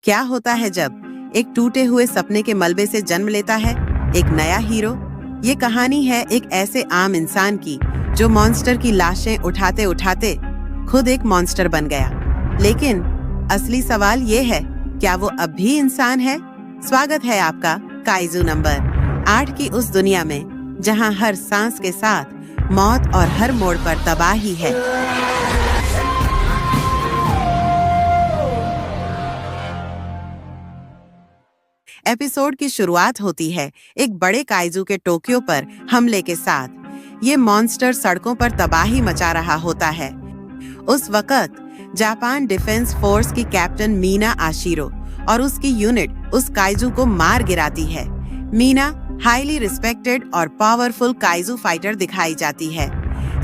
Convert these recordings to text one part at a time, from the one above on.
क्या होता है जब एक टूटे हुए सपने के मलबे से जन्म लेता है एक नया हीरो। ये कहानी है एक ऐसे आम इंसान की जो मॉन्स्टर की लाशें उठाते उठाते खुद एक मॉन्स्टर बन गया। लेकिन असली सवाल ये है, क्या वो अब भी इंसान है? स्वागत है आपका काइजू नंबर 8 की उस दुनिया में जहां हर सांस के साथ मौत और हर मोड़ पर तबाही है। एपिसोड की शुरुआत होती है एक बड़े काइजू के टोक्यो पर हमले के साथ। ये मॉन्स्टर सड़कों पर तबाही मचा रहा होता है। उस वक्त जापान डिफेंस फोर्स की कैप्टन मीना आशिरो और उसकी यूनिट उस काइजू को मार गिराती है। मीना हाईली रिस्पेक्टेड और पावरफुल काइजू फाइटर दिखाई जाती है।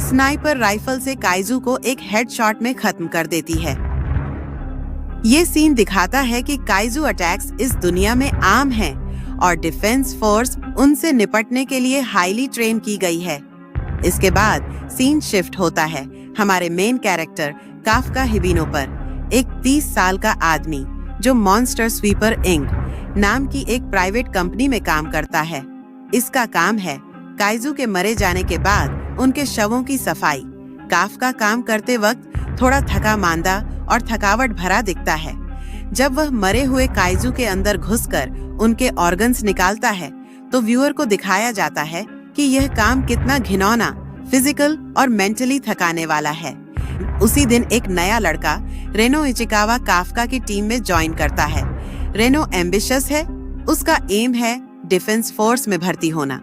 स्नाइपर राइफल से काइजू को एक हेडशॉट में खत्म कर देती है। ये सीन दिखाता है कि काइजू अटैक्स इस दुनिया में आम हैं और डिफेंस फोर्स उनसे निपटने के लिए हाईली ट्रेन की गई है। इसके बाद सीन शिफ्ट होता है हमारे मेन कैरेक्टर काफका हिबिनो पर, एक 30 साल का आदमी जो मॉन्स्टर स्वीपर इंक नाम की एक प्राइवेट कंपनी में काम करता है। इसका काम है काइजू के मरे जाने के बाद उनके शवों की सफाई। काफका काम करते वक्त थोड़ा थका मांदा और थकावट भरा दिखता है। जब वह मरे हुए काइजू के अंदर घुसकर उनके ऑर्गन्स निकालता है तो व्यूअर को दिखाया जाता है कि यह काम कितना घिनौना, फिजिकल और मेंटली थकाने वाला है। उसी दिन एक नया लड़का रेनो इचिकावा काफका की टीम में ज्वाइन करता है। रेनो एम्बिशियस है, उसका एम है डिफेंस फोर्स में भर्ती होना।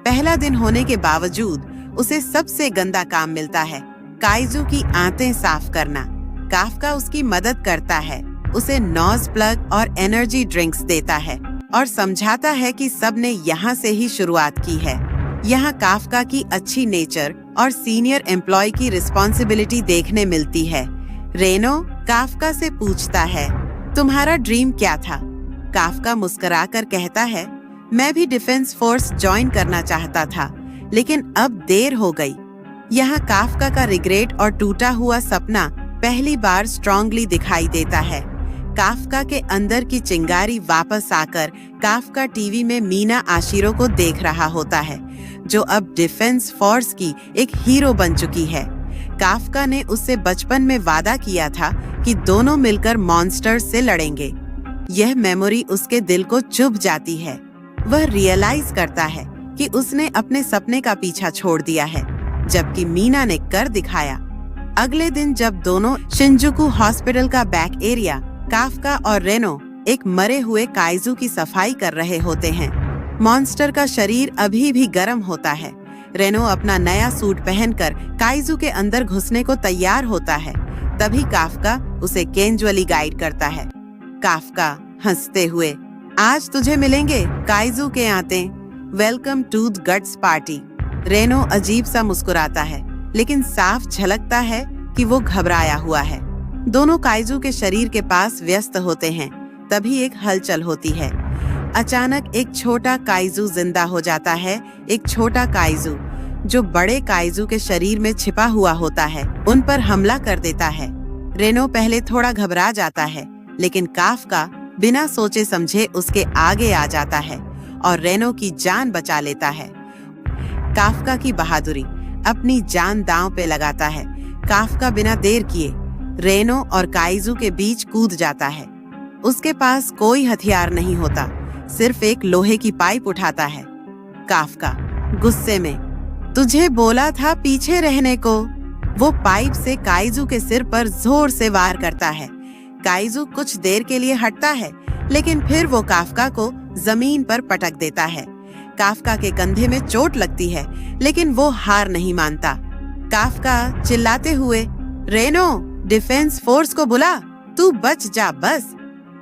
पहला दिन होने के बावजूद उसे सबसे गंदा काम मिलता है, काइजू की आंतें साफ करना। काफका उसकी मदद करता है, उसे नॉज प्लग और एनर्जी ड्रिंक्स देता है और समझाता है कि सबने यहाँ से ही शुरुआत की है। यहाँ काफका की अच्छी नेचर और सीनियर एम्प्लॉय की रिस्पॉन्सिबिलिटी देखने मिलती है। रेनो काफका से पूछता है, तुम्हारा ड्रीम क्या था? काफका मुस्कुराकर कहता है, मैं भी डिफेंस फोर्स ज्वाइन करना चाहता था, लेकिन अब देर हो गई। यहाँ काफका का रिग्रेट और टूटा हुआ सपना पहली बार स्ट्रांगली दिखाई देता है। काफका के अंदर की चिंगारी वापस आकर काफका टीवी में मीना आशिरो को देख रहा होता है, जो अब डिफेंस फोर्स की एक हीरो बन चुकी है। काफका ने उससे बचपन में वादा किया था कि दोनों मिलकर मॉन्स्टर से लड़ेंगे। यह मेमोरी उसके दिल को चुभ जाती है। वह रियलाइज करता है कि उसने अपने सपने का पीछा छोड़ दिया है, जबकि मीना ने कर दिखाया। अगले दिन जब दोनों शिंजुकू हॉस्पिटल का बैक एरिया काफका और रेनो एक मरे हुए काइजू की सफाई कर रहे होते हैं। मॉन्स्टर का शरीर अभी भी गर्म होता है। रेनो अपना नया सूट पहनकर काइजू के अंदर घुसने को तैयार होता है। तभी काफका उसे कैजुअली गाइड करता है। काफका हंसते हुए, आज तुझे मिलेंगे काइजू के आंते, welcome to the guts party. Reno अजीब सा मुस्कुराता है, लेकिन साफ झलकता है कि वो घबराया हुआ है। दोनों काइजू के शरीर के पास व्यस्त होते हैं। तभी एक हलचल होती है। अचानक एक छोटा काइजू जिंदा हो जाता है। एक छोटा काइजू जो बड़े काइजू के शरीर में छिपा हुआ होता है, उन पर हमला कर देता है। रेनो पहले थोड़ा घबरा जाता है, लेकिन काफका बिना सोचे समझे उसके आगे आ जाता है और रेनो की जान बचा लेता है। काफका की बहादुरी अपनी जान दांव पे लगाता है। काफका बिना देर किए रेनो और काइजू के बीच कूद जाता है। उसके पास कोई हथियार नहीं होता, सिर्फ एक लोहे की पाइप उठाता है। काफका गुस्से में, तुझे बोला था पीछे रहने को। वो पाइप से काइजू के सिर पर जोर से वार करता है। काइजू कुछ देर के लिए हटता है, लेकिन फिर वो काफका को जमीन पर पटक देता है। काफका के कंधे में चोट लगती है, लेकिन वो हार नहीं मानता। काफका चिल्लाते हुए, रेनो डिफेंस फोर्स को बुला, तू बच जा बस।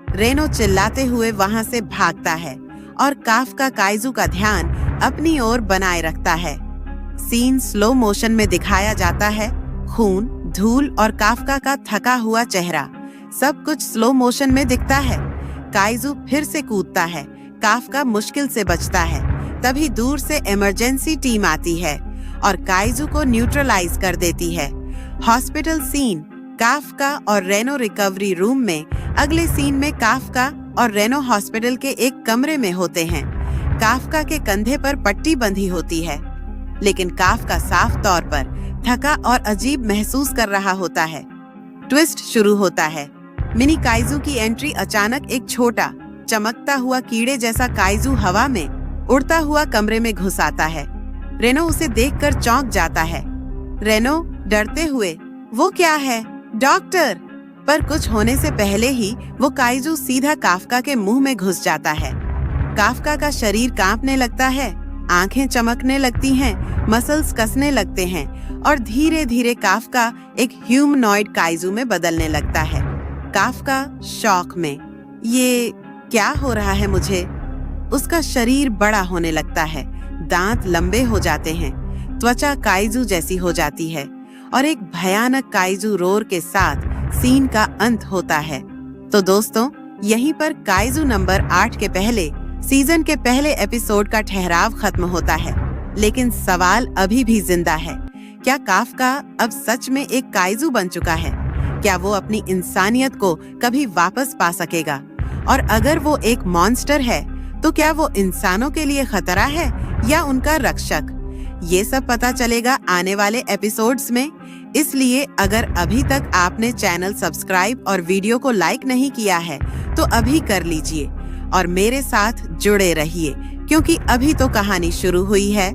रेनो चिल्लाते हुए वहां से भागता है और काफका काइजू का ध्यान अपनी ओर बनाए रखता है। सीन स्लो मोशन में दिखाया जाता है। खून, धूल और काफका का थका हुआ चेहरा, सब कुछ स्लो मोशन में दिखता है। काइजू फिर से कूदता है। काफका मुश्किल से बचता है। तभी दूर से इमरजेंसी टीम आती है और काइजू को न्यूट्रलाइज कर देती है। हॉस्पिटल सीन, काफका और रेनो रिकवरी रूम में अगले सीन में काफ्का और रेनो हॉस्पिटल के एक कमरे में होते हैं। काफ्का के कंधे पर पट्टी बंधी होती है, लेकिन काफ्का साफ तौर पर थका और अजीब महसूस कर रहा होता है। ट्विस्ट शुरू होता है। मिनी काइजू की एंट्री अचानक एक छोटा चमकता हुआ कीड़े जैसा काइजू हवा में उड़ता हुआ कमरे में घुस आता है। रेनो उसे देखकर चौंक जाता है। रेनो डरते हुए, वो क्या है डॉक्टर? पर कुछ होने से पहले ही वो काइजू सीधा काफ्का के मुंह में घुस जाता है। काफ्का का शरीर कांपने लगता है, आंखें चमकने लगती हैं, मसल्स कसने लगते हैं और धीरे धीरे काफ्का एक ह्यूमनॉइड काइजू में बदलने लगता है। काफ्का शॉक में, ये क्या हो रहा है मुझे? उसका शरीर बड़ा होने लगता है, दांत लंबे हो जाते हैं, त्वचा काइजू जैसी हो जाती है और एक भयानक काइजू रोर के साथ सीन का अंत होता है। तो दोस्तों, यहीं पर काइजू नंबर 8 के पहले सीजन के पहले एपिसोड का ठहराव खत्म होता है। लेकिन सवाल अभी भी जिंदा है, क्या काफ्का अब सच में एक काइजू बन चुका है? क्या वो अपनी इंसानियत को कभी वापस पा सकेगा? और अगर वो एक मॉन्स्टर है तो क्या वो इंसानों के लिए खतरा है या उनका रक्षक? ये सब पता चलेगा आने वाले एपिसोड्स में। इसलिए अगर अभी तक आपने चैनल सब्सक्राइब और वीडियो को लाइक नहीं किया है तो अभी कर लीजिए और मेरे साथ जुड़े रहिए, क्योंकि अभी तो कहानी शुरू हुई है।